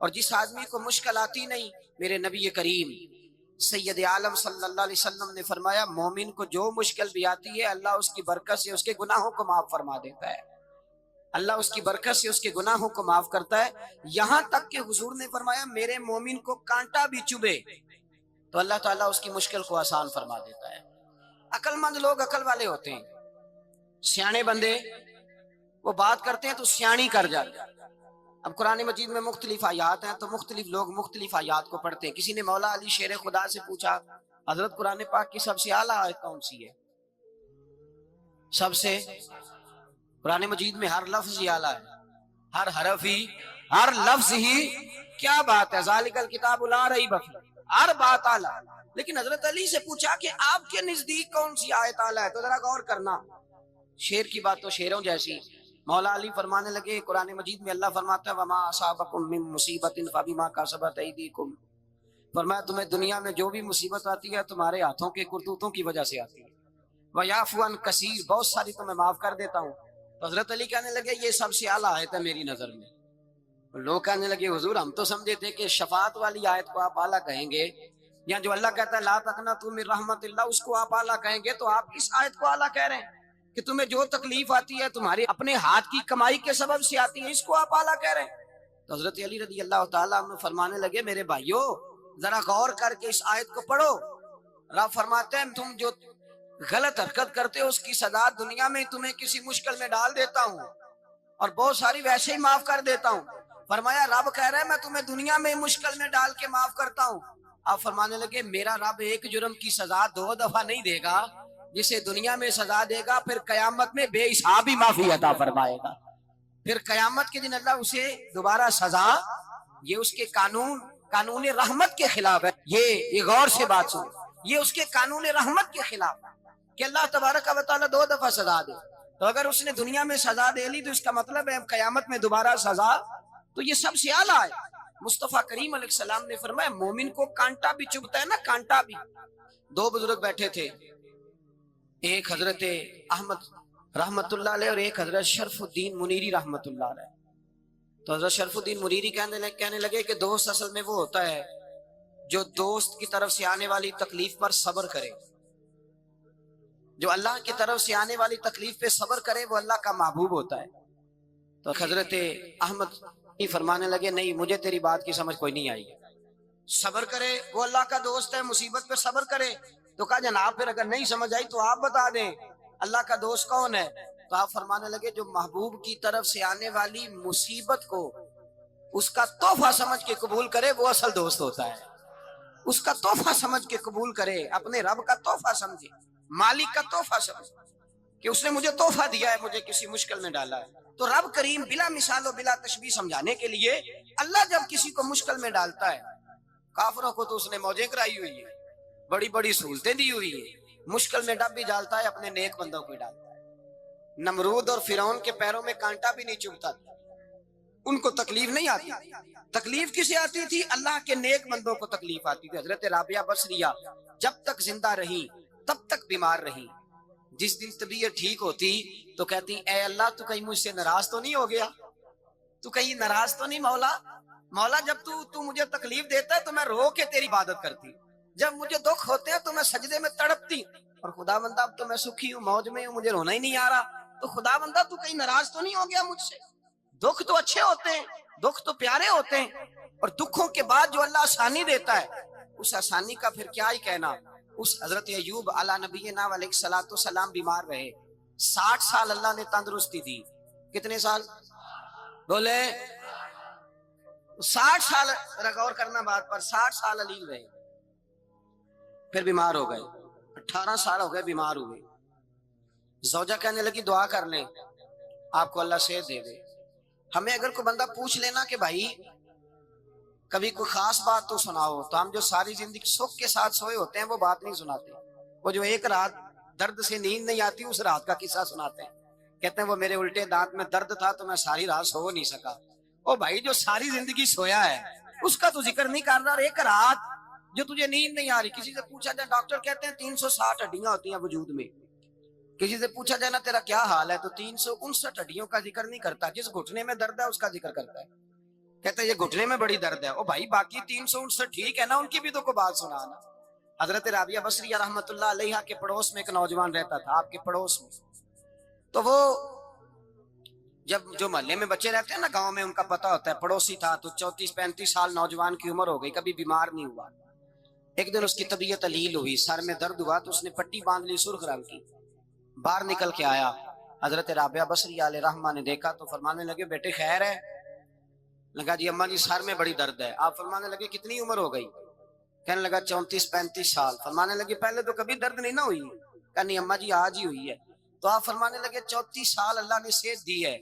اور جس آدمی کو مشکل آتی نہیں، میرے نبی کریم سید عالم صلی اللہ علیہ وسلم نے فرمایا مومن کو جو مشکل بھی آتی ہے اللہ اس کی برکت سے اس کے گناہوں کو معاف فرما دیتا ہے، اللہ اس کی برکت سے اس کے گناہوں کو معاف کرتا ہے، یہاں تک کہ حضور نے فرمایا میرے مومن کو کانٹا بھی چبھے تو اللہ تعالیٰ اس کی مشکل کو آسان فرما دیتا ہے۔ عقل مند لوگ عقل والے ہوتے ہیں، سیانے بندے وہ بات کرتے ہیں تو سیانی کر جاتے ہیں۔ اب قرآن مجید میں مختلف آیات ہیں تو مختلف لوگ مختلف آیات کو پڑھتے ہیں۔ کسی نے مولا علی شیر خدا سے پوچھا حضرت قرآن پاک کی سب سے اعلیٰ آیت کون سی ہے؟ سب سے قرآن مجید میں ہر لفظ ہی اعلیٰ ہے، ہر حرف ہی، ہر لفظ ہی، کیا بات ہے، ذالک الکتاب لا ریب فیہ، ہر بات اعلیٰ۔ لیکن حضرت علی سے پوچھا کہ آپ کے نزدیک کون سی آیت اعلیٰ ہے، تو ذرا غور کرنا، شیر کی بات تو شیروں جیسی۔ مولا علی فرمانے لگے قرآن مجید میں اللہ فرماتا ہے وما اصابکم من مصیبت فبما کسبت ایدیکم، فرمایا تمہیں دنیا میں جو بھی مصیبت آتی ہے تمہارے ہاتھوں کے کرتوتوں کی وجہ سے آتی ہے، ویعفو عن کثیر، بہت ساری تمہیں معاف کر دیتا ہوں۔ تو حضرت علی کہنے لگے یہ سب سے اعلیٰ آیت ہے میری نظر میں۔ لوگ کہنے لگے حضور ہم تو سمجھے تھے کہ شفاعت والی آیت کو آپ اعلیٰ کہیں گے، یا جو اللہ کہتا ہے لا تقنطوا من رحمت اللہ اس کو آپ اعلیٰ کہیں گے، تو آپ اس آیت کو اعلیٰ کہہ رہے ہیں کہ تمہیں جو تکلیف آتی ہے تمہاری اپنے ہاتھ کی کمائی کے سبب سے آتی ہے، اس کو آپ اعلیٰ کہہ رہے ہیں۔ تو حضرت علی رضی اللہ تعالیٰ عنہ فرمانے لگے میرے بھائیو ذرا غور کر کے اس آیت کو پڑھو، رب فرماتے ہیں تم جو غلط حرکت کرتے ہو اس کی سزا دنیا میں تمہیں کسی مشکل میں ڈال دیتا ہوں اور بہت ساری ویسے ہی معاف کر دیتا ہوں۔ فرمایا رب کہہ رہا ہے میں تمہیں دنیا میں مشکل میں ڈال کے معاف کرتا ہوں۔ آپ فرمانے لگے میرا رب ایک جرم کی سزا 2 دفعہ نہیں دے گا، جسے دنیا میں سزا دے گا پھر قیامت میں بے حساب ہی معافی عطا فرمائے گا، پھر قیامت کے دن اللہ اسے دوبارہ سزا، یہ اس کے قانون رحمت کے خلاف ہے، یہ غور سے بات سن، یہ اس کے قانون رحمت کے خلاف ہے کہ اللہ تبارک و تعالیٰ 2 دفعہ سزا دے، تو اگر اس نے دنیا میں سزا دے لی تو اس کا مطلب ہے قیامت میں دوبارہ سزا، تو یہ سب سے اعلیٰ ہے۔ مصطفیٰ کریم علیہ السلام نے فرمایا مومن کو کانٹا بھی چبھتا ہے نا، کانٹا بھی۔ 2 بزرگ بیٹھے تھے، ایک حضرت احمد رحمت اللہ علیہ اور ایک حضرت شرف الدین منیری رحمت اللہ علیہ۔ تو حضرت شرف الدین منیری کہنے لگے کہ دوست اصل میں وہ ہوتا ہے جو دوست کی طرف سے آنے والی تکلیف پر صبر کرے، جو اللہ کی طرف سے آنے والی تکلیف پہ صبر کرے وہ اللہ کا محبوب ہوتا ہے۔ تو حضرت احمد فرمانے لگے نہیں مجھے تیری بات کی سمجھ کوئی نہیں آئی، صبر کرے وہ اللہ کا دوست ہے، مصیبت پہ صبر کرے۔ تو کہا جناب پھر اگر نہیں سمجھ آئی تو آپ بتا دیں اللہ کا دوست کون ہے؟ تو آپ فرمانے لگے جو محبوب کی طرف سے آنے والی مصیبت کو اس کا تحفہ سمجھ کے قبول کرے وہ اصل دوست ہوتا ہے، اس کا تحفہ سمجھ کے قبول کرے، اپنے رب کا تحفہ سمجھے، مالک کا تحفہ سمجھے کہ اس نے مجھے تحفہ دیا ہے، مجھے کسی مشکل میں ڈالا ہے۔ تو رب کریم بلا مثال و بلا تشبیہ سمجھانے کے لیے اللہ جب کسی کو مشکل میں ڈالتا ہے، کافروں کو تو اس نے موجیں کرائی ہوئی ہے، بڑی بڑی سہولتیں دی ہوئی ہے، مشکل میں ڈب بھی ڈالتا ہے اپنے نیک بندوں کو ڈالتا ہے۔ نمرود اور فرعون کے پیروں میں کانٹا بھی نہیں چبھتا، ان کو تکلیف نہیں آتی، تکلیف کسے آتی تھی؟ اللہ کے نیک بندوں کو تکلیف آتی تھی۔ حضرت رابعہ بصریہ جب تک زندہ رہی تب تک بیمار رہی، جس دن طبیعت ٹھیک ہوتی تو کہتی اے اللہ تو کہیں مجھ سے ناراض تو نہیں ہو گیا، تو کہیں ناراض تو نہیں مولا جب تو مجھے تکلیف دیتا ہے تو میں رو کے تیری عبادت کرتی، جب مجھے دکھ ہوتے ہیں تو میں سجدے میں تڑپتی، اور خدا بندہ اب تو میں سکھی ہوں، موج میں ہوں، مجھے رونا ہی نہیں آ رہا، تو خدا بندہ تو کہیں ناراض تو نہیں ہو گیا مجھ سے؟ دکھ تو اچھے ہوتے ہیں، دکھ تو پیارے ہوتے ہیں، اور دکھوں کے بعد جو اللہ آسانی دیتا ہے اس آسانی کا پھر کیا ہی کہنا۔ اس حضرت ایوب علی نبینا علیہ الصلوۃ والسلام بیمار رہے، 60 سال اللہ نے تندرستی دی، کتنے سال بولے؟ 60 سال، غور کرنا بات پر، 60 سال علیل رہے، پھر بیمار ہو گئے، 18 سال ہو گئے بیمار ہوئے۔ زوجہ کہنے لگی دعا کر لیں آپ کو اللہ صحت دے دے۔ ہمیں اگر کوئی بندہ پوچھ لینا کہ بھائی کبھی کوئی خاص بات تو سناؤ، تو ہم جو ساری زندگی سکھ کے ساتھ سوئے ہوتے ہیں وہ بات نہیں سناتے، وہ جو ایک رات درد سے نیند نہیں آتی اس رات کا قصہ سناتے ہیں، کہتے ہیں وہ میرے الٹے دانت میں درد تھا تو میں ساری رات سو نہیں سکا۔ او بھائی جو ساری زندگی سویا ہے اس کا تو ذکر نہیں کر رہا، اور ایک رات جو تجھے نیند نہیں آ رہی، کسی سے پوچھا جائے، ڈاکٹر کہتے ہیں 360 ہڈیاں ہوتی ہیں وجود میں، کسی سے پوچھا جائے نا تیرا کیا حال ہے تو 359 ہڈیوں کا ذکر نہیں کرتا، جس گھٹنے میں درد ہے اس کا ذکر کرتا ہے۔ کہتا ہے یہ گھٹنے میں بڑی درد ہے. او بھائی باقی 359 ٹھیک ہے نا, ان کی بھی تو کوئی بات سنانا. حضرت رابعہ بصریہ رحمت اللہ علیہا کے پڑوس میں ایک نوجوان رہتا تھا, آپ کے پڑوس میں. تو وہ جب جو محلے میں بچے رہتے ہیں نا گاؤں میں, ان کا پتہ ہوتا ہے, پڑوسی تھا تو 34-35 سال نوجوان کی عمر ہو گئی, کبھی بیمار نہیں ہوا. ایک دن اس کی طبیعت علیل ہوئی, سر میں درد ہوا, تو اس نے پٹی باندھ لی سرخ رنگ کی. باہر نکل کے آیا, حضرت رابعہ بصریہ علیہ رحمہ نے دیکھا تو فرمانے لگے بیٹے خیر ہے؟ لگا جی اماں جی سر میں بڑی درد ہے. آپ فرمانے لگے کتنی عمر ہو گئی؟ کہنے لگا 34-35 سال. فرمانے لگے پہلے تو کبھی درد نہیں نہ ہوئی؟ کہا نہیں اماں جی آج ہی ہوئی ہے. تو آپ فرمانے لگے 34 سال اللہ نے صحت دی ہے,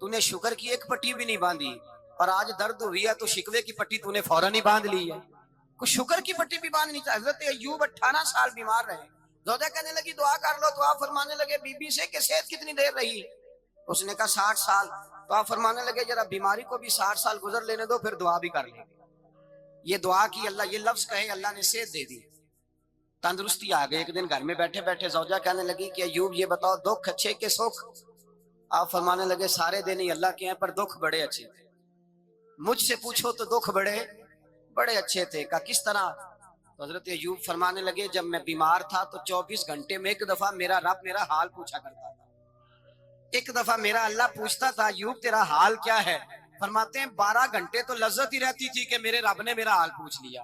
تو نے شکر کی ایک پٹی بھی نہیں باندھی, اور آج درد ہوئی ہے تو شکوے کی پٹی تو نے فوراً ہی باندھ لی ہے, کوئی شکر کی پٹی بھی باندھنی چاہیے. حضرت ایوب 18 سال بیمار رہے, زوجہ کہنے لگی دعا کر لو, تو آپ فرمانے لگے بی بی سے کہ صحت کتنی دیر رہی؟ اس نے کہا 60 سال. تو آپ فرمانے لگے ذرا بیماری کو بھی 60 سال گزر لینے دو, پھر دعا بھی کر لیں. یہ دعا کی, اللہ یہ لفظ کہے, اللہ نے صحت دے دی, تندرستی آ گئی. ایک دن گھر میں بیٹھے بیٹھے زوجہ کہنے لگی کہ ایوب یہ بتاؤ دکھ اچھے کے سکھ؟ آپ فرمانے لگے سارے دن ہی اللہ کے ہیں, پر دکھ بڑے اچھے تھے. مجھ سے پوچھو تو دکھ بڑے اچھے تھے. کہا کس طرح؟ تو حضرت ایوب فرمانے لگے جب میں بیمار تھا تو 24 گھنٹے میں ایک دفعہ میرا رب میرا حال پوچھا کرتا تھا. ایک دفعہ میرا اللہ پوچھتا تھا ایوب تیرا حال کیا ہے؟ فرماتے ہیں 12 گھنٹے تو لذت ہی رہتی تھی کہ میرے رب نے میرا حال پوچھ لیا,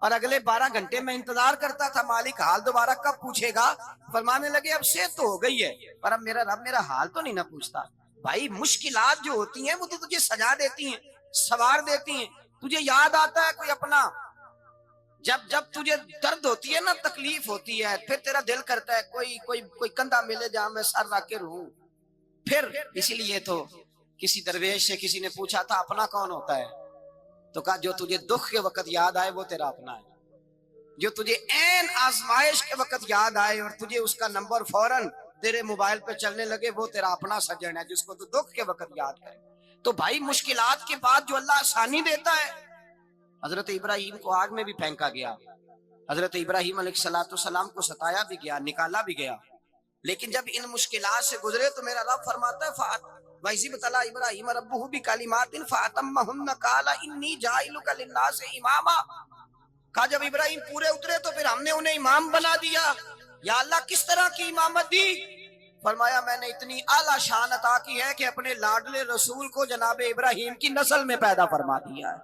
اور اگلے 12 گھنٹے میں انتظار کرتا تھا مالک حال دوبارہ کب پوچھے گا. فرمانے لگے اب صحت تو ہو گئی ہے, پر اب میرا رب میرا حال تو نہیں نہ پوچھتا. بھائی مشکلات جو ہوتی ہیں وہ تو تجھے سجا دیتی ہیں, سوار دیتی ہیں. تجھے یاد آتا ہے کوئی اپنا, جب تجھے درد ہوتی ہے نا, تکلیف ہوتی ہے, پھر تیرا دل کرتا ہے کوئی کندھا ملے جہاں میں سر رکھ کے رہوں. پھر اسی لیے تو کسی درویش سے کسی نے پوچھا تھا اپنا کون ہوتا ہے, تو کہا جو تجھے دکھ کے وقت یاد آئے وہ تیرا اپنا ہے, جو تجھے عین آزمائش کے وقت یاد آئے اور تجھے اس کا نمبر فوراً تیرے موبائل پہ چلنے لگے, وہ تیرا اپنا سجن ہے, جس کو تو دکھ کے وقت یاد کرے. تو بھائی مشکلات کے بعد جو اللہ آسانی دیتا ہے, حضرت ابراہیم کو آگ میں بھی پھینکا گیا, حضرت ابراہیم علیہ السلام کو ستایا بھی گیا, نکالا بھی گیا, لیکن جب ان مشکلات سے گزرے تو میرا رب فرماتا ہے وَإِذِ ابْتَلَىٰ إِبْرَاهِيمَ رَبُّهُ بِكَلِمَاتٍ فَأَتَمَّهُنَّ قَالَ إِنِّي جَاعِلُكَ لِلنَّاسِ إِمَامًا. کہا جب ابراہیم پورے اترے تو پھر ہم نے انہیں امام بنا دیا. یا اللہ کس طرح کی امامت دی؟ فرمایا میں نے اتنی اعلیٰ شان عطا کی ہے کہ اپنے لاڈلے رسول کو جناب ابراہیم کی نسل میں پیدا فرما دیا ہے.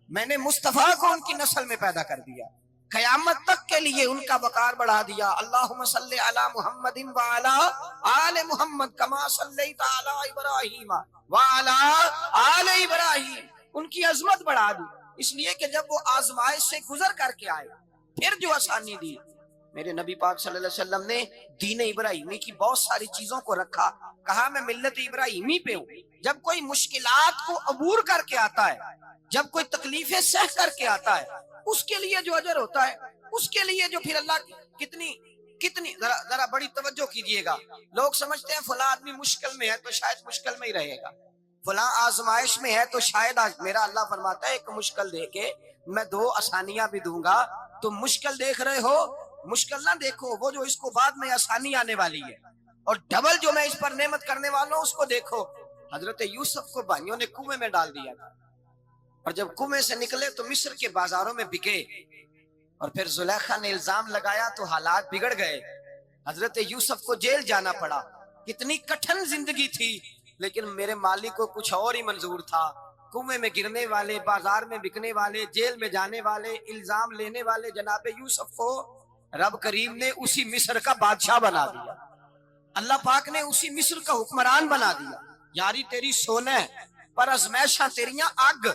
میں نے مصطفیٰ کو ان کی نسل میں پیدا کر دیا, قیامت تک کے لیے ان کا وقار بڑھا دیا. اللہم صلی علی محمد وعلی آل محمد کما صلیت علی ابراہیم وعلی آل ابراہیم. ان کی عظمت بڑھا دی, اس لیے کہ جب وہ آزمائش سے گزر کر کے آئے پھر جو آسانی دی. میرے نبی پاک صلی اللہ علیہ وسلم نے دین ابراہیمی کی بہت ساری چیزوں کو رکھا, کہا میں ملت ابراہیمی پہ ہوں. جب کوئی مشکلات کو عبور کر کے آتا ہے, جب کوئی تکلیفیں سہ کر کے آتا ہے, اس کے لیے جو اجر ہوتا ہے, اس کے لیے جو پھر اللہ کتنی ذرا بڑی توجہ کیجئے گا. لوگ سمجھتے ہیں فلاں آدمی مشکل میں ہے تو شاید مشکل میں ہی رہے گا, فلاں آزمائش میں ہے تو شاید میرا اللہ فرماتا ہے ایک مشکل دے کے میں 2 آسانیاں بھی دوں گا. تم مشکل دیکھ رہے ہو, مشکل نہ دیکھو, وہ جو اس کو بعد میں آسانی آنے والی ہے, اور ڈبل جو میں اس پر نعمت کرنے والا ہوں اس کو دیکھو. حضرت یوسف کو بھائیوں نے کنویں میں ڈال دیا تھا, اور جب کنویں سے نکلے تو مصر کے بازاروں میں بکے, اور پھر زلیخا نے الزام لگایا تو حالات بگڑ گئے. حضرت یوسف کو جیل جانا پڑا. کتنی کٹھن زندگی تھی, لیکن میرے مالک کو کچھ اور ہی منظور تھا. کنویں میں گرنے والے, بازار میں بکنے والے, جیل میں جانے والے, الزام لینے والے جناب یوسف کو رب کریم نے اسی مصر کا بادشاہ بنا دیا. اللہ پاک نے اسی مصر کا حکمران بنا دیا. یاری تیری سونا پر ازمیشاں تیریاں اگ,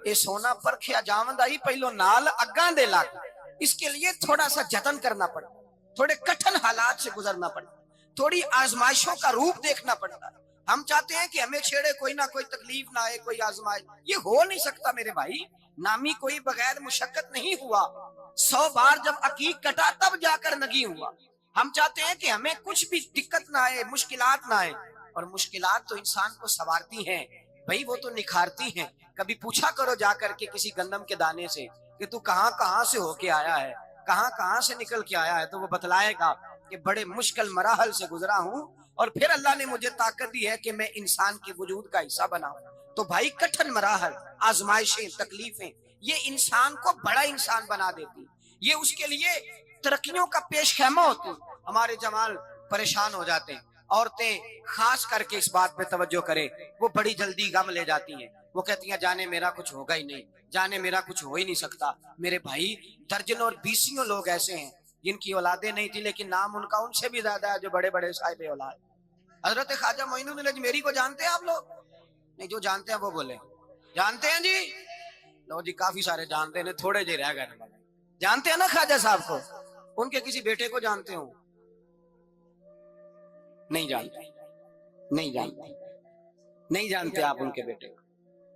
اے سونا پرکھیا جاوند آئی پہلو نال اگاں دے لگ. اس کے لیے تھوڑا سا جتن کرنا پڑتا, تھوڑے کٹھن حالات سے گزرنا پڑتا, تھوڑی آزمائشوں کا روپ دیکھنا پڑتا. ہم چاہتے ہیں کہ ہمیں چھیڑے کوئی نہ کوئی تکلیف نہ آئے, کوئی آزمائش, یہ ہو نہیں سکتا میرے بھائی. نامی کوئی بغیر مشقت نہیں ہوا, 100 بار جب عقیق کٹا تب جا کر نگی ہوا. ہم چاہتے ہیں کہ ہمیں کچھ بھی دقت نہ آئے, مشکلات نہ آئے, اور مشکلات تو انسان کو سنوارتی ہیں بھائی, وہ تو نکھارتی ہیں. کبھی پوچھا کرو جا کر کے کسی گندم کے دانے سے کہ تو کہاں سے ہو کے آیا ہے, کہاں سے نکل کے آیا ہے, تو وہ بتلائے گا کہ بڑے مشکل مراحل سے گزرا ہوں, اور پھر اللہ نے مجھے طاقت دی ہے کہ میں انسان کے وجود کا حصہ بناؤں. تو بھائی کٹھن مراحل، آزمائشیں، تکلیفیں یہ انسان کو بڑا انسان بنا دیتی، یہ اس کے لیے ترقیوں کا پیش خیمہ ہوتی۔ ہمارے جمال پریشان ہو جاتے ہیں، عورتیں خاص کر کے اس بات پہ توجہ کریں، وہ بڑی جلدی غم لے جاتی ہیں، وہ کہتی ہیں جانے میرا کچھ ہوگا ہی نہیں، جانے میرا کچھ ہو ہی نہیں سکتا۔ میرے بھائی درجنوں اور بیسیوں لوگ ایسے ہیں جن کی اولادیں نہیں تھی لیکن نام ان کا ان سے بھی زیادہ ہے جو بڑے بڑے صاحب اولاد۔ حضرت خواجہ معین الدین اجمیری کو جانتے ہیں آپ لوگ؟ نہیں، جو جانتے ہیں وہ بولے جانتے ہیں جی؟ لو جی کافی سارے جانتے ہیں، تھوڑے جی رہ گئے۔ جانتے ہیں نا خواجہ صاحب کو؟ ان کے کسی بیٹے کو جانتے ہوں؟ نہیں جانتے، نہیں جانتے، نہیں جانتے آپ ان کے بیٹے کو۔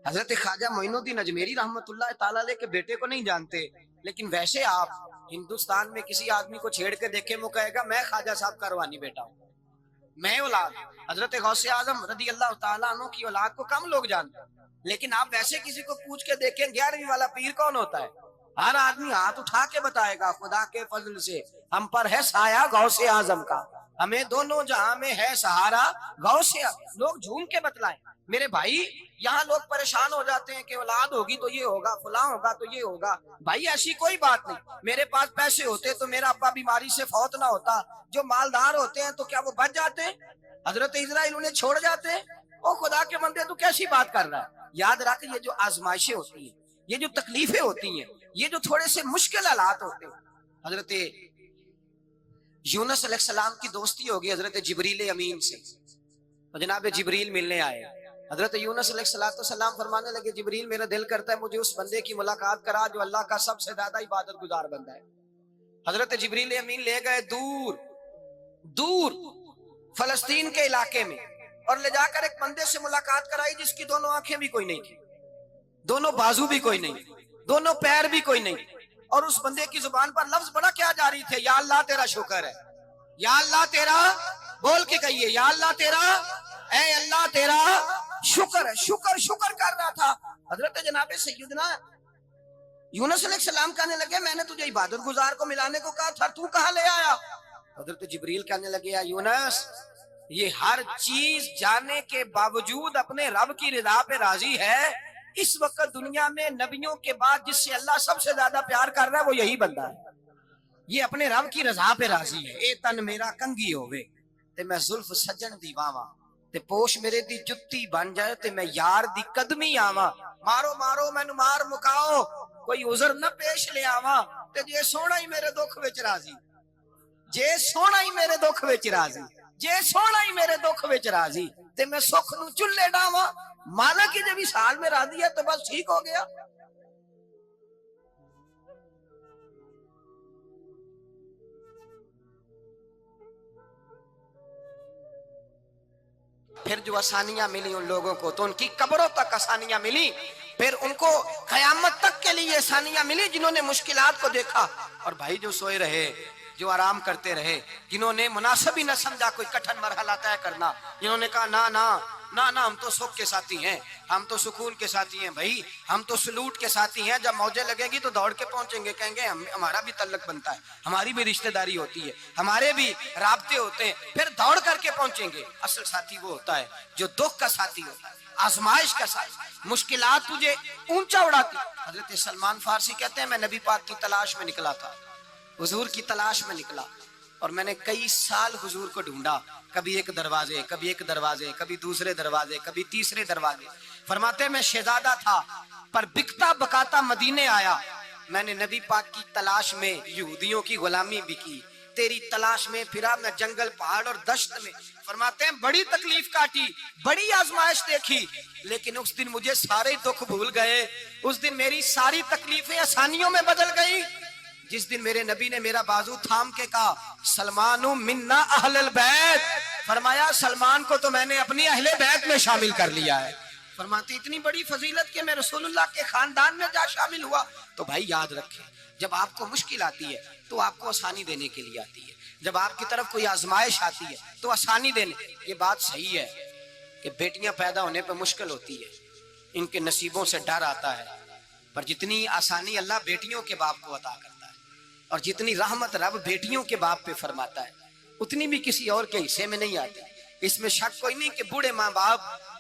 حضرت خواجہ معین الدین اجمیری رحمت اللہ تعالی علیہ کے بیٹے کو نہیں جانتے، لیکن ویسے آپ ہندوستان میں کسی آدمی کو چھیڑ کے دیکھیں وہ کہے گا میں خواجہ صاحب کا روحانی بیٹا ہوں، میں اولاد۔ حضرت غوث اعظم رضی اللہ تعالیٰ عنہ کی اولاد کو کم لوگ جانتے ہیں، لیکن آپ ویسے کسی کو پوچھ کے دیکھیں 11ویں والا پیر کون ہوتا ہے، ہر آدمی ہاتھ اٹھا کے بتائے گا خدا کے فضل سے ہم پر ہے سایہ غوث اعظم کا، ہمیں دونوں جہاں میں ہے سہارا غوث اعظم۔ لوگ جھوم کے بتلائیں۔ میرے بھائی یہاں لوگ پریشان ہو جاتے ہیں کہ اولاد ہوگی تو یہ ہوگا، فلاں ہوگا تو یہ ہوگا۔ بھائی ایسی کوئی بات نہیں، میرے پاس پیسے ہوتے تو میرا ابا بیماری سے فوت نہ ہوتا، جو مالدار ہوتے ہیں تو کیا وہ بچ جاتے ہیں؟ حضرت اسرائیل انہیں چھوڑ جاتے ہیں؟ او خدا کے بندے تو کیسی بات کر رہا ہے؟ یاد رکھ یہ جو آزمائشیں ہوتی ہیں، یہ جو تکلیفیں ہوتی ہیں، یہ جو تھوڑے سے مشکل حالات ہوتے ہیں۔ حضرت یونس علیہ السلام کی دوستی ہوگی حضرت جبریل امین سے، تو جناب جبریل ملنے آئے۔ حضرت یونس علیہ السلام فرمانے لگے جبریل میرا دل کرتا ہے مجھے اس بندے کی ملاقات کرا جو اللہ کا سب سے زیادہ عبادت گزار بندہ ہے۔ حضرت جبریل امین لے گئے دور دور فلسطین کے علاقے میں، اور لے جا کر ایک بندے سے ملاقات کرائی جس کی دونوں آنکھیں بھی کوئی نہیں تھی، دونوں بازو بھی کوئی نہیں، دونوں پیر بھی کوئی نہیں، اور اس بندے کی زبان پر لفظ بڑا کیا جاری تھے، یا اللہ تیرا شکر ہے، یا اللہ تیرا، بول کے کہیے یا اللہ تیرا، اے اللہ تیرا شکر ہے، شکر شکر کر رہا تھا۔ حضرت جناب سیدنا یونس علیہ السلام کہنے لگے میں نے تجھے عبادت گزار کو ملانے کو کہا تھا، تو کہاں لے آیا؟ حضرت جبریل کہنے لگے یا یونس یہ ہر چیز جانے کے باوجود اپنے رب کی رضا پہ راضی ہے۔ اس وقت دنیا میں نبیوں کے بعد جس سے اللہ سب سے زیادہ پیار کر رہا ہے وہ یہی بندہ ہے، یہ اپنے رب کی رضا پہ راضی ہے۔ اے تن میرا کنگھی ہوئے تے میں زلف سجن دی واواں، تے پوش میرے دی جتی بن جائے تے میں یار دی قدمی آواں، مارو مارو مینو مار مکاؤ کوئی عذر نہ پیش لے آواں، تے جے سونا ہی میرے دکھ وچ راضی، جے سونا ہی میرے دکھ وچ راضی، جے سونا ہی میرے دکھ وچ راضی تے میں سکھ نو چلے ڈاواں، مانا کہ جب اس حال میں راضی ہے تو بس ٹھیک ہو گیا۔ پھر جو آسانیاں ملی ان لوگوں کو تو ان کی قبروں تک آسانیاں ملی، پھر ان کو قیامت تک کے لیے آسانیاں ملی جنہوں نے مشکلات کو دیکھا، اور بھائی جو سوئے رہے، جو آرام کرتے رہے، جنہوں نے مناسب ہی نہ سمجھا کوئی کٹھن مرحلہ طے کرنا، جنہوں نے کہا نا نا نا نا ہم تو سکھ کے ساتھی ہیں، ہم تو سکون کے ساتھی ہیں، بھائی ہم تو سلوٹ کے ساتھی ہیں، جب موجیں لگے گی تو دوڑ کے پہنچیں گے، کہیں گے ہمارا بھی تعلق بنتا ہے، ہماری بھی رشتہ داری ہوتی ہے، ہمارے بھی رابطے ہوتے ہیں، پھر دوڑ کر کے پہنچیں گے۔ اصل ساتھی وہ ہوتا ہے جو دکھ کا ساتھی ہوتا ہے، آزمائش کا ساتھی، مشکلات تجھے اونچا اڑاتی۔ حضرت سلمان فارسی کہتے ہیں میں نبی پاک کی تلاش میں نکلا تھا، حضور کی تلاش میں نکلا، اور میں نے کئی سال حضور کو ڈھونڈا، کبھی ایک دروازے، کبھی ایک دروازے، کبھی دوسرے دروازے، کبھی تیسرے دروازے۔ فرماتے میں شہزادہ تھا پر بکتا بکاتا مدینے آیا، میں نے نبی پاک کی تلاش میں یہودیوں کی غلامی بھی کی، تیری تلاش میں پھرا میں جنگل پہاڑ اور دشت میں۔ فرماتے ہیں بڑی تکلیف کاٹی، بڑی آزمائش دیکھی، لیکن اس دن مجھے سارے دکھ بھول گئے، اس دن میری ساری تکلیفیں آسانیوں میں بدل گئی، جس دن میرے نبی نے میرا بازو تھام کے کہا سلمان منا اہل البیت، فرمایا سلمان کو تو میں نے اپنی اہل بیت میں شامل کر لیا ہے۔ فرماتے اتنی بڑی فضیلت کہ میں رسول اللہ کے خاندان میں جا شامل ہوا۔ تو بھائی یاد رکھیں جب آپ کو مشکل آتی ہے تو آپ کو آسانی دینے کے لیے آتی ہے، جب آپ کی طرف کوئی آزمائش آتی ہے تو آسانی دینے۔ یہ بات صحیح ہے کہ بیٹیاں پیدا ہونے پہ مشکل ہوتی ہے، ان کے نصیبوں سے ڈر آتا ہے، پر جتنی آسانی اللہ بیٹیوں کے باپ کو عطا کرتا ہے اور جتنی رحمت رب بیٹیوں کے باپ پہ فرماتا ہے اتنی بھی کسی اور کے حصے میں نہیں آتی۔ اس میں شک کوئی نہیں کہ بوڑھے ماں باپ